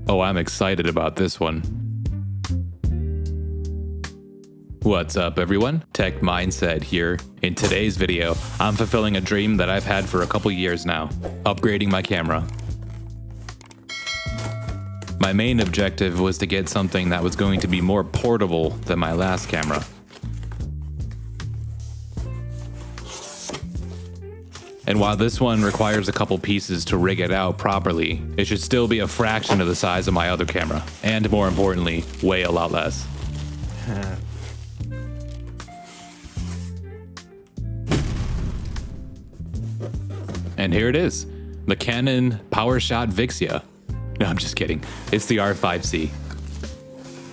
Oh, I'm excited about this one. What's up everyone? Tech Mindset here. In today's video, I'm fulfilling a dream that I've had for a couple years now, upgrading my camera. My main objective was to get something that was going to be more portable than my last camera. And while this one requires a couple pieces to rig it out properly, it should still be a fraction of the size of my other camera, and more importantly, weigh a lot less. And here it is, the Canon PowerShot Vixia. No, I'm just kidding. It's the R5C.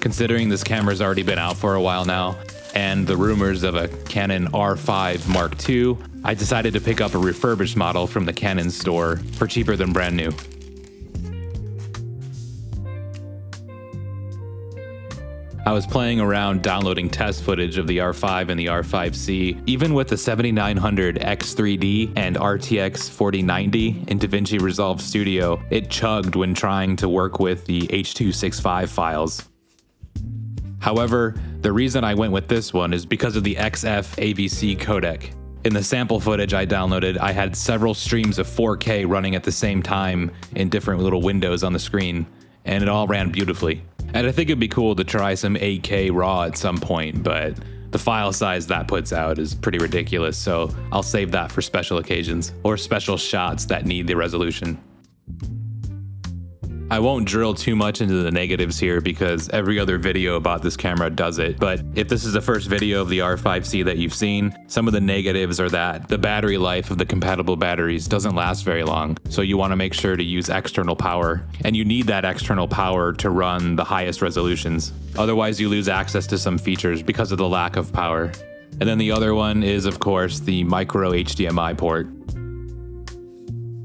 Considering this camera's already been out for a while now, and the rumors of a Canon R5 Mark II, I decided to pick up a refurbished model from the Canon store for cheaper than brand new. I was playing around downloading test footage of the R5 and the R5C. Even with the 7900 X3D and RTX 4090 in DaVinci Resolve Studio, it chugged when trying to work with the H.265 files. However, the reason I went with this one is because of the XF AVC codec. In the sample footage I downloaded, I had several streams of 4K running at the same time in different little windows on the screen, and it all ran beautifully. And I think it'd be cool to try some 8K RAW at some point, but the file size that puts out is pretty ridiculous, so I'll save that for special occasions or special shots that need the resolution. I won't drill too much into the negatives here because every other video about this camera does it, but if this is the first video of the R5C that you've seen, some of the negatives are that the battery life of the compatible batteries doesn't last very long, so you want to make sure to use external power, and you need that external power to run the highest resolutions. Otherwise you lose access to some features because of the lack of power. And then the other one is, of course, the micro HDMI port.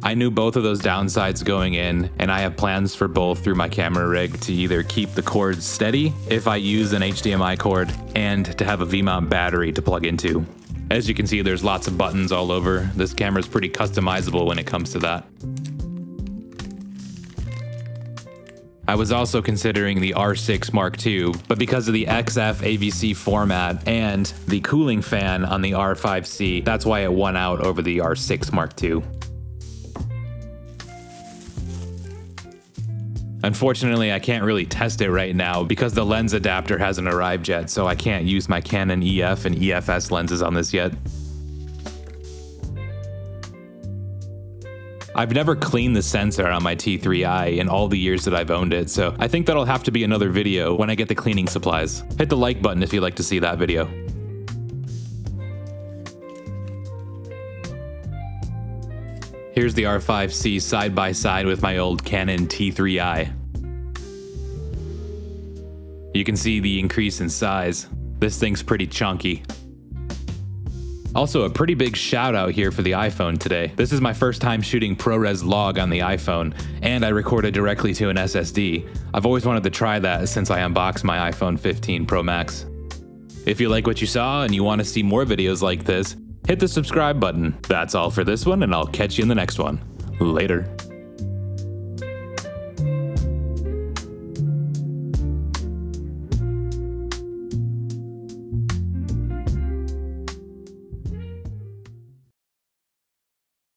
I knew both of those downsides going in, and I have plans for both through my camera rig to either keep the cords steady if I use an HDMI cord, and to have a V-mount battery to plug into. As you can see, there's lots of buttons all over. This camera is pretty customizable when it comes to that. I was also considering the R6 Mark II, but because of the XF AVC format and the cooling fan on the R5C, that's why it won out over the R6 Mark II. Unfortunately, I can't really test it right now because the lens adapter hasn't arrived yet, so I can't use my Canon EF and EFS lenses on this yet. I've never cleaned the sensor on my T3i in all the years that I've owned it, so I think that'll have to be another video when I get the cleaning supplies. Hit the like button if you'd like to see that video. Here's the R5C side by side with my old Canon T3i. You can see the increase in size. This thing's pretty chunky. Also, a pretty big shout out here for the iPhone today. This is my first time shooting ProRes log on the iPhone, and I recorded directly to an SSD. I've always wanted to try that since I unboxed my iPhone 15 Pro Max. If you like what you saw and you want to see more videos like this, hit the subscribe button. That's all for this one, and I'll catch you in the next one. Later.